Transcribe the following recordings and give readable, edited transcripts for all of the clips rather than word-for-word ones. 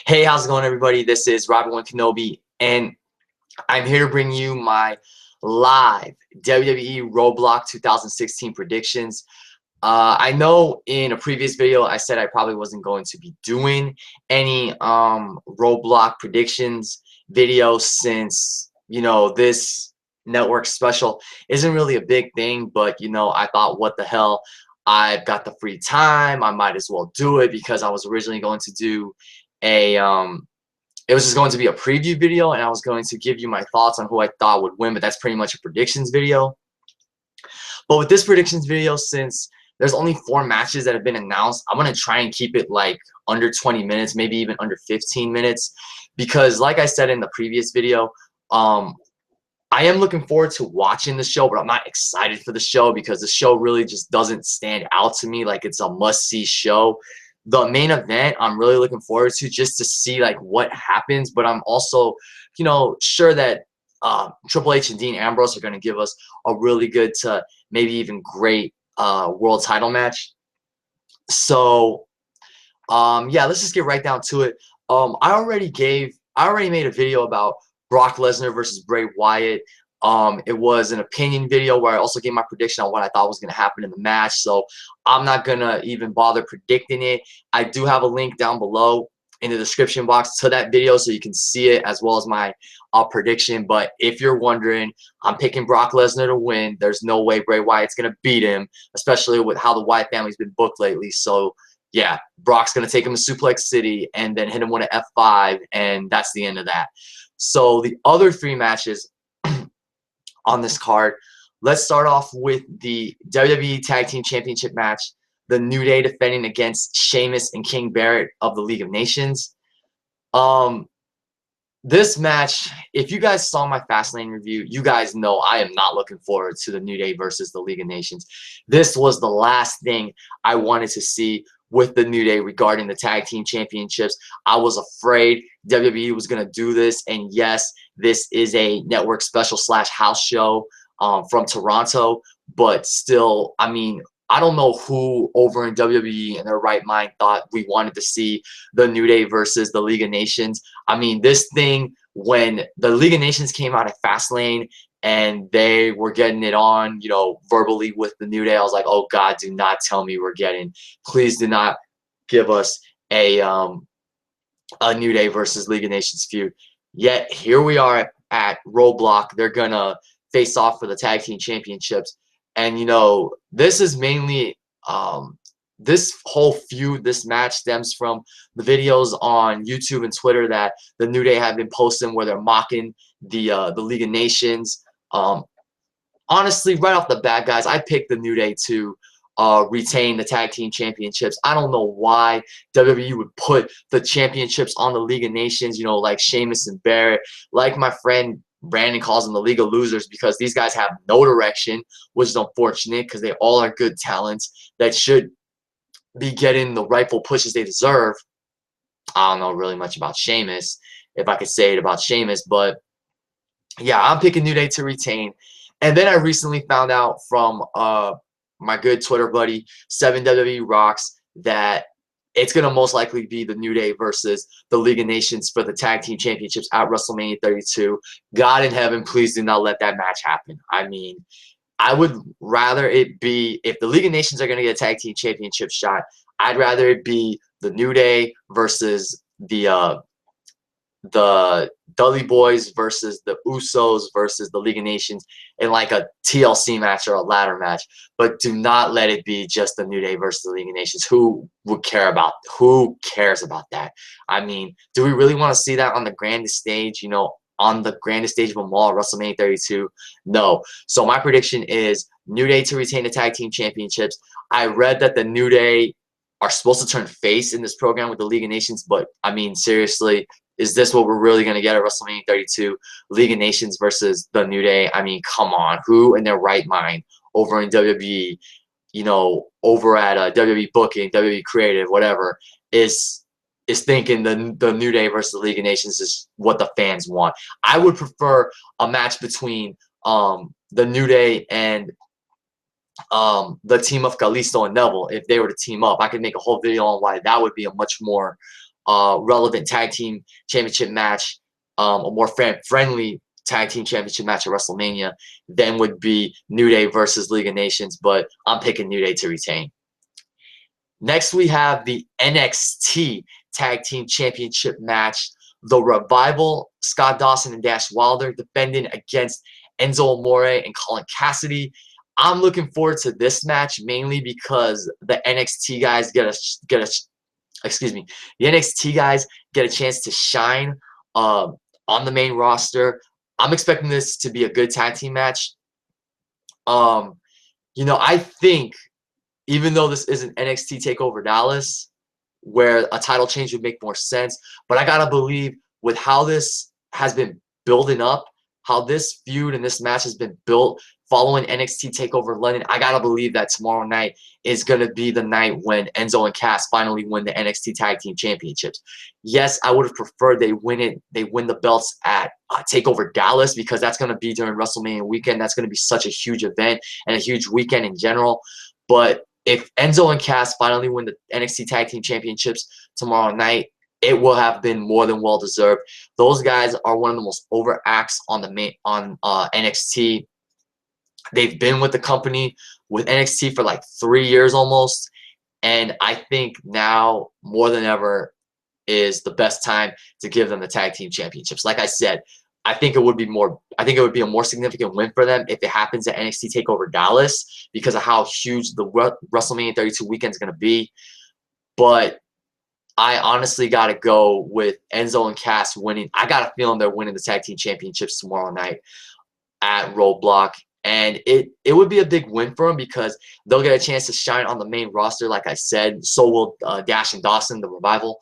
Hey, how's it going, everybody? This is Robert Kenobi, and I'm here to bring you my live WWE Roadblock 2016 predictions. I know in a previous video I said I probably wasn't going to be doing any Roadblock predictions video since this network special isn't really a big thing, but I thought, what the hell? I've got the free time, I might as well do it, because I was originally going to do a it was just going to be a preview video, and I was going to give you my thoughts on who I thought would win, but that's pretty much a predictions video. But with this predictions video, since there's only 4 matches that have been announced, I'm going to try and keep it like under 20 minutes, maybe even under 15 minutes, because like I said in the previous video, I am looking forward to watching the show, but I'm not excited for the show because the show really just doesn't stand out to me like it's a must-see show. The main event I'm really looking forward to, just to see like what happens, but I'm also, sure that Triple H and Dean Ambrose are going to give us a really good to maybe even great world title match. So yeah, let's just get right down to it. I already made a video about Brock Lesnar versus Bray Wyatt. It was an opinion video where I also gave my prediction on what I thought was going to happen in the match, so I'm not going to even bother predicting it. I do have a link down below in the description box to that video so you can see it, as well as my prediction. But if you're wondering, I'm picking Brock Lesnar to win. There's no way Bray Wyatt's going to beat him, especially with how the Wyatt family's been booked lately. So yeah, Brock's going to take him to Suplex City and then hit him with an F5, and that's the end of that. So the other 3 matches on this card, let's start off with the WWE Tag Team Championship match. The New Day defending against Sheamus and King Barrett of the League of Nations. This match, if you guys saw my Fastlane review, you guys know I am not looking forward to the New Day versus the League of Nations. This was the last thing I wanted to see with the New Day regarding the Tag Team Championships. I was afraid WWE was going to do this, and yes, this is a network special / house show from Toronto, but still, I mean, I don't know who over in WWE in their right mind thought we wanted to see the New Day versus the League of Nations. I mean, this thing, when the League of Nations came out at Fastlane and they were getting it on, verbally with the New Day, I was like, oh God, do not tell me please do not give us a New Day versus League of Nations feud. Yet here we are at Roadblock. They're gonna face off for the Tag Team Championships. And, this is mainly, this whole feud, this match stems from the videos on YouTube and Twitter that the New Day have been posting where they're mocking the League of Nations. Honestly, right off the bat, guys, I picked the New Day to retain the Tag Team Championships. I don't know why WWE would put the championships on the League of Nations, like Sheamus and Barrett, like my friend Brandon calls them the League of Losers, because these guys have no direction, which is unfortunate because they all are good talents that should be getting the rightful pushes they deserve. I don't know really much about Sheamus, if I could say it about Sheamus, but yeah, I'm picking New Day to retain. And then I recently found out from my good Twitter buddy 7WWE Rocks that it's going to most likely be the New Day versus the League of Nations for the Tag Team Championships at WrestleMania 32. God in heaven, please do not let that match happen. I mean, I would rather it be, if the League of Nations are going to get a Tag Team Championship shot, I'd rather it be the New Day versus the Dudley Boys versus the Usos versus the League of Nations in like a TLC match or a ladder match. But do not let it be just the New Day versus the League of Nations. Who cares about that? I mean, do we really want to see that on the grandest stage, on the grandest stage of them all, WrestleMania 32? No. So my prediction is New Day to retain the Tag Team Championships. I read that the New Day are supposed to turn face in this program with the League of Nations, but I mean, seriously, is this what we're really going to get at WrestleMania 32? League of Nations versus the New Day? I mean, come on. Who in their right mind over in WWE, over at WWE Booking, WWE Creative, whatever, is thinking the New Day versus the League of Nations is what the fans want? I would prefer a match between the New Day and the team of Kalisto and Neville. If they were to team up, I could make a whole video on why that would be a much more relevant tag team championship match, a more friendly tag team championship match at WrestleMania, then would be New Day versus League of Nations. But I'm picking New Day to retain. Next, we have the NXT Tag Team Championship match. The Revival, Scott Dawson and Dash Wilder, defending against Enzo Amore and Colin Cassady. I'm looking forward to this match mainly because the NXT guys get a chance to shine on the main roster. I'm expecting this to be a good tag team match. I think even though this isn't NXT TakeOver Dallas, where a title change would make more sense, but I gotta believe with how this has been building up, how this feud and this match has been built following NXT TakeOver London, I gotta believe that tomorrow night is gonna be the night when Enzo and Cass finally win the NXT Tag Team Championships. Yes, I would have preferred they win the belts at TakeOver Dallas, because that's gonna be during WrestleMania weekend. That's gonna be such a huge event and a huge weekend in general. But if Enzo and Cass finally win the NXT Tag Team Championships tomorrow night, it will have been more than well deserved. Those guys are one of the most over acts on NXT. They've been with the company with NXT for like 3 years almost, and I think now more than ever is the best time to give them the tag team championships. Like I said, I think it would be a more significant win for them if it happens at NXT TakeOver Dallas, because of how huge the WrestleMania 32 weekend is going to be. But I honestly got to go with Enzo and Cass winning. I got a feeling they're winning the tag team championships tomorrow night at Roadblock. And it would be a big win for them because they'll get a chance to shine on the main roster, like I said. So will Dash and Dawson, the Revival.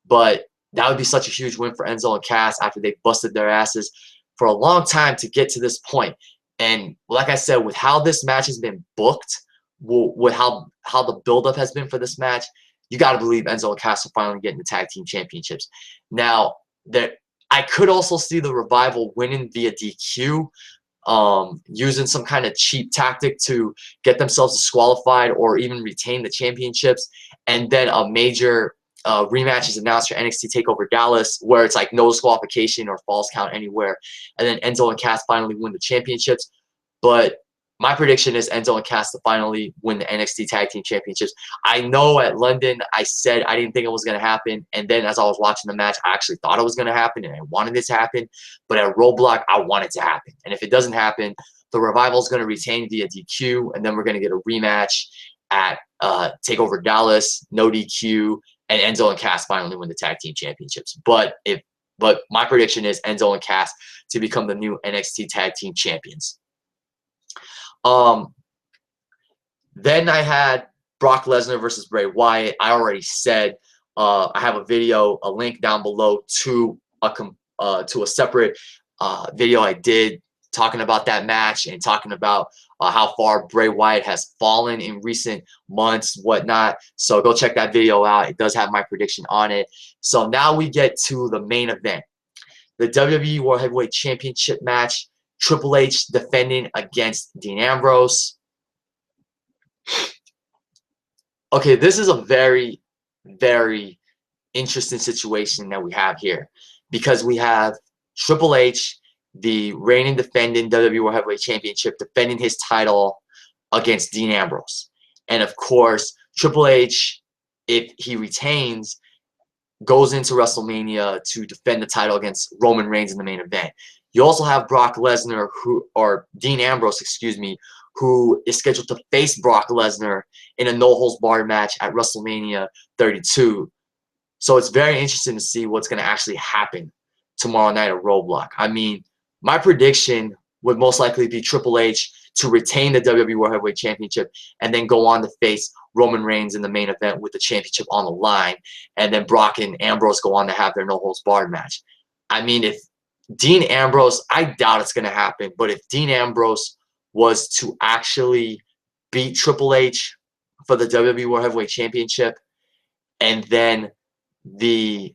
But that would be such a huge win for Enzo and Cass after they busted their asses for a long time to get to this point. And like I said, with how this match has been booked, with how the buildup has been for this match, you got to believe Enzo and Cass are finally getting the tag team championships. Now, I could also see the Revival winning via DQ, using some kind of cheap tactic to get themselves disqualified or even retain the championships, and then a major rematch is announced for NXT TakeOver Dallas, where it's like no disqualification or false count anywhere, and then Enzo and Cass finally win the championships. But my prediction is Enzo and Cass to finally win the NXT Tag Team Championships. I know at London I said I didn't think it was going to happen, and then as I was watching the match, I actually thought it was going to happen, and I wanted it to happen. But at Roadblock, I want it to happen. And if it doesn't happen, the Revival is going to retain via DQ, and then we're going to get a rematch at TakeOver Dallas, no DQ, and Enzo and Cass finally win the Tag Team Championships. But my prediction is Enzo and Cass to become the new NXT Tag Team Champions. Then I had Brock Lesnar versus Bray Wyatt. I already said I have a video, a link down below to a separate video I did talking about that match and talking about how far Bray Wyatt has fallen in recent months, whatnot. So go check that video out. It does have my prediction on it. So now we get to the main event, the WWE World Heavyweight Championship match. Triple H defending against Dean Ambrose. Okay, this is a very, very interesting situation that we have here, because we have Triple H, the reigning defending WWE World Heavyweight Championship, defending his title against Dean Ambrose. And of course, Triple H, if he retains, goes into WrestleMania to defend the title against Roman Reigns in the main event. You also have Brock Lesnar, Dean Ambrose, excuse me, who is scheduled to face Brock Lesnar in a no-holds-barred match at WrestleMania 32. So it's very interesting to see what's going to actually happen tomorrow night at Roadblock. I mean, my prediction would most likely be Triple H to retain the WWE World Heavyweight Championship and then go on to face Roman Reigns in the main event with the championship on the line, and then Brock and Ambrose go on to have their no-holds-barred match. I mean, if Dean Ambrose, I doubt it's going to happen, but if Dean Ambrose was to actually beat Triple H for the WWE World Heavyweight Championship, and then the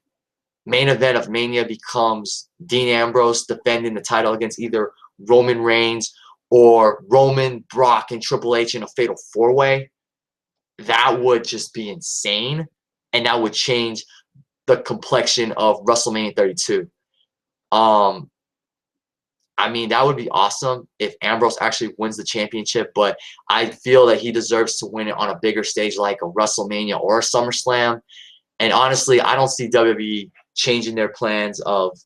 main event of Mania becomes Dean Ambrose defending the title against either Roman Reigns or Roman, Brock, and Triple H in a fatal four-way, that would just be insane, and that would change the complexion of WrestleMania 32. I mean, that would be awesome if Ambrose actually wins the championship, but I feel that he deserves to win it on a bigger stage like a WrestleMania or a SummerSlam. And honestly, I don't see WWE changing their plans of,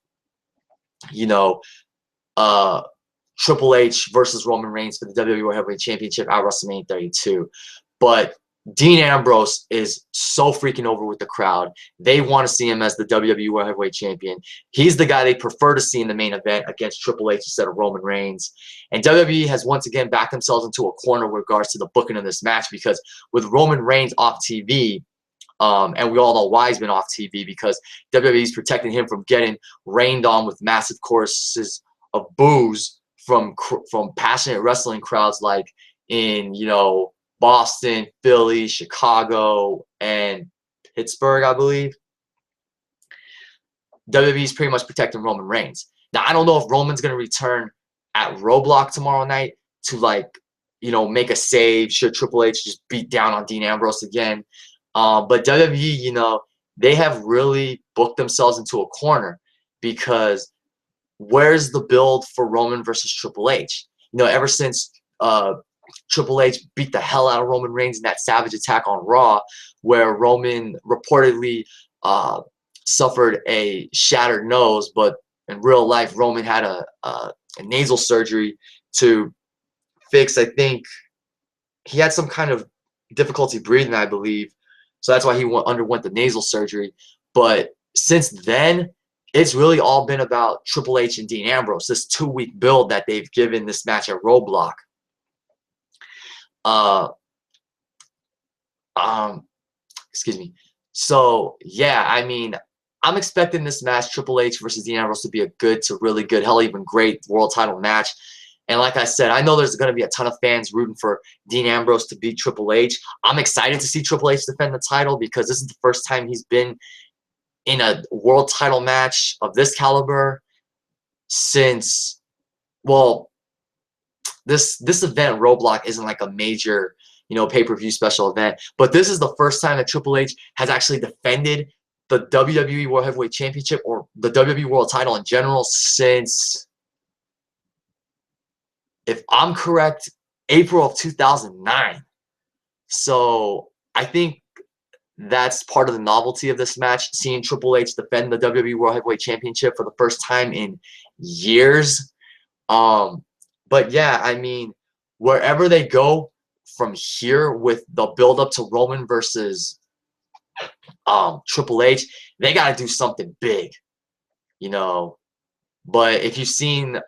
you know, Triple H versus Roman Reigns for the WWE World Heavyweight Championship at WrestleMania 32. But Dean Ambrose is so freaking over with the crowd. They want to see him as the WWE World Heavyweight Champion. He's the guy they prefer to see in the main event against Triple H instead of Roman Reigns. And WWE has once again backed themselves into a corner with regards to the booking of this match, because with Roman Reigns off TV, and we all know why he's been off TV, because WWE's protecting him from getting rained on with massive choruses of boos from passionate wrestling crowds like in, you know, Boston, Philly, Chicago, and Pittsburgh, I believe. WWE's pretty much protecting Roman Reigns. Now, I don't know if Roman's going to return at Roadblock tomorrow night to, like, you know, make a save should Triple H just beat down on Dean Ambrose again. But WWE, you know, they have really booked themselves into a corner, because where's the build for Roman versus Triple H? You know, ever since Triple H beat the hell out of Roman Reigns in that Savage attack on Raw, where Roman reportedly suffered a shattered nose, but in real life Roman had a nasal surgery to fix. I think he had some kind of difficulty breathing, I believe, so that's why he underwent the nasal surgery. But since then, it's really all been about Triple H and Dean Ambrose, this 2-week build that they've given this match at Roadblock. Excuse me. So yeah, I mean, I'm expecting this match, Triple H versus Dean Ambrose, to be a good to really good, hell, even great world title match. And like I said, I know there's going to be a ton of fans rooting for Dean Ambrose to beat Triple H. I'm excited to see Triple H defend the title, because this is the first time he's been in a world title match of this caliber since, well, this event, Roadblock, isn't like a major, you know, pay-per-view special event, but this is the first time that Triple H has actually defended the WWE World Heavyweight Championship, or the WWE World title in general, since, if I'm correct, April of 2009. So I think that's part of the novelty of this match, seeing Triple H defend the WWE World Heavyweight Championship for the first time in years. But yeah, I mean, wherever they go from here with the build-up to Roman versus Triple H, they got to do something big, you know. But if you've seen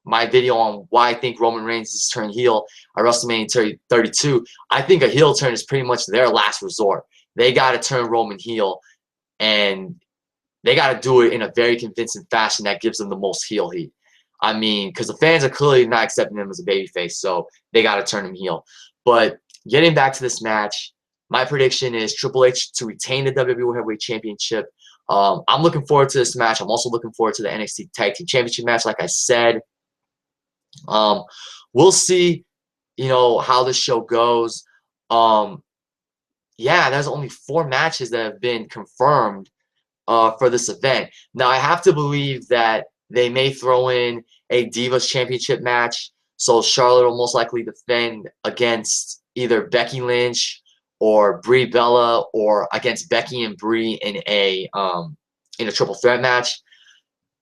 my video on why I think Roman Reigns is turning heel at WrestleMania 32, I think a heel turn is pretty much their last resort. They got to turn Roman heel, and they got to do it in a very convincing fashion that gives them the most heel heat. I mean, because the fans are clearly not accepting him as a babyface, so they got to turn him heel. But getting back to this match, my prediction is Triple H to retain the WWE World Heavyweight Championship. I'm looking forward to this match. I'm also looking forward to the NXT Tag Team Championship match, like I said. We'll see, you know, how this show goes. Yeah, there's only 4 matches that have been confirmed for this event. Now, I have to believe that they may throw in a Divas Championship match. So Charlotte will most likely defend against either Becky Lynch or Brie Bella, or against Becky and Brie in a triple threat match.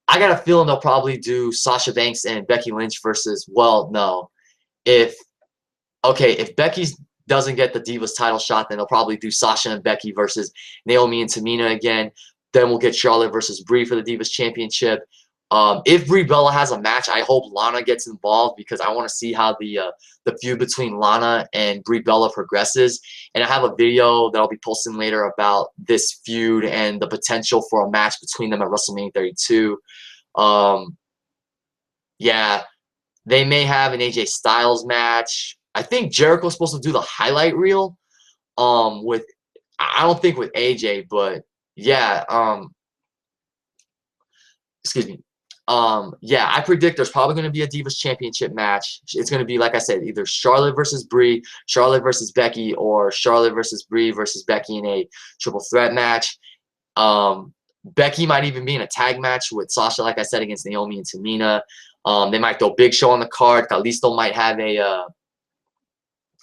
I got a feeling they'll probably do Sasha Banks and Becky Lynch versus, well, no. If Becky doesn't get the Divas title shot, then they'll probably do Sasha and Becky versus Naomi and Tamina again. Then we'll get Charlotte versus Brie for the Divas Championship. If Brie Bella has a match, I hope Lana gets involved, because I want to see how the feud between Lana and Brie Bella progresses. And I have a video that I'll be posting later about this feud and the potential for a match between them at WrestleMania 32. Yeah, they may have an AJ Styles match. I think Jericho's supposed to do the highlight reel. I don't think with AJ, but yeah. Excuse me. Yeah, I predict there's probably going to be a Divas Championship match. It's going to be, like I said, either Charlotte versus Brie, Charlotte versus Becky, or Charlotte versus Brie versus Becky in a triple threat match. Becky might even be in a tag match with Sasha, like I said, against Naomi and Tamina. They might throw Big Show on the card. Kalisto might have a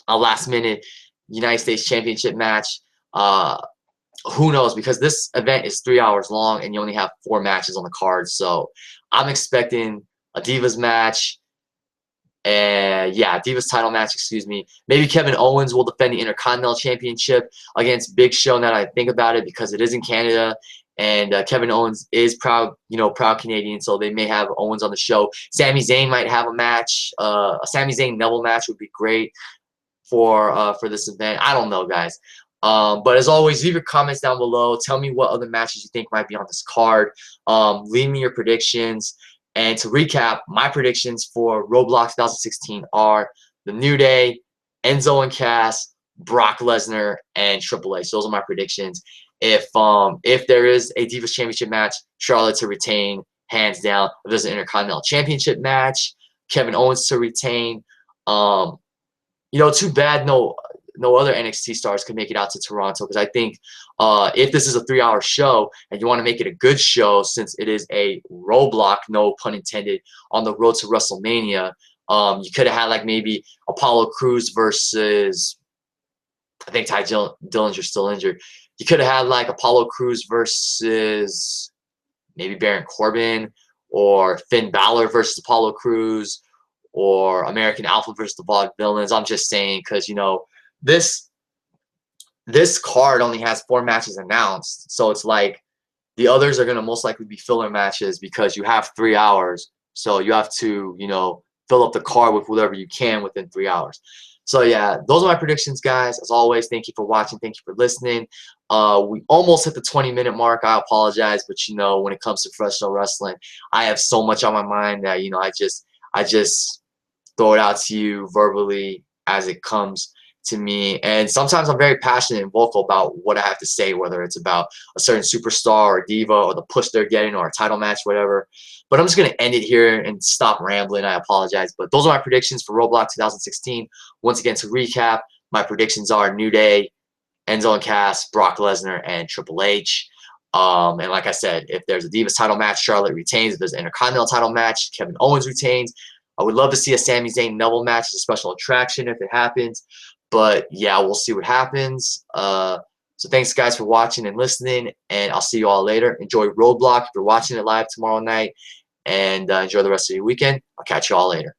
last-minute United States Championship match. Who knows? Because this event is 3 hours long, and you only have 4 matches on the card. So I'm expecting a Divas match. Yeah, Divas title match, excuse me. Maybe Kevin Owens will defend the Intercontinental Championship against Big Show, now that I think about it, because it is in Canada. And Kevin Owens is proud Canadian, so they may have Owens on the show. Sami Zayn might have a match. A Sami Zayn Neville match would be great for this event. I don't know, guys. But as always, leave your comments down below. Tell me what other matches you think might be on this card. Leave me your predictions. And to recap, my predictions for Roadblock 2016 are The New Day, Enzo and Cass, Brock Lesnar, and Triple H. Those are my predictions. If there is a Divas Championship match, Charlotte to retain, hands down. If there's an Intercontinental Championship match, Kevin Owens to retain. Too bad no other NXT stars could make it out to Toronto, because I think if this is a 3-hour show and you want to make it a good show, since it is a Roadblock, no pun intended, on the road to WrestleMania, you could have had like maybe Apollo Crews versus, I think Ty Dillinger's still injured. You could have had like Apollo Crews versus maybe Baron Corbin, or Finn Balor versus Apollo Crews, or American Alpha versus the Vaudevillains. I'm just saying, because this card only has 4 matches announced, so it's like the others are going to most likely be filler matches, because you have 3 hours, so you have to fill up the card with whatever you can within 3 hours. So yeah, those are my predictions, guys. As always, thank you for watching, thank you for listening. We almost hit the 20-minute mark. I apologize, but when it comes to professional wrestling, I have so much on my mind that I just throw it out to you verbally as it comes to me. And sometimes I'm very passionate and vocal about what I have to say, whether it's about a certain superstar or diva or the push they're getting or a title match, whatever. But I'm just going to end it here and stop rambling. I apologize. But those are my predictions for Roadblock 2016. Once again, to recap, my predictions are New Day, Enzo and Cass, Brock Lesnar, and Triple H. And like I said, if there's a Divas title match, Charlotte retains. If there's an Intercontinental title match, Kevin Owens retains. I would love to see a Sami Zayn Neville match as a special attraction if it happens. But yeah, we'll see what happens. So thanks, guys, for watching and listening, and I'll see you all later. Enjoy Roadblock if you're watching it live tomorrow night, and enjoy the rest of your weekend. I'll catch you all later.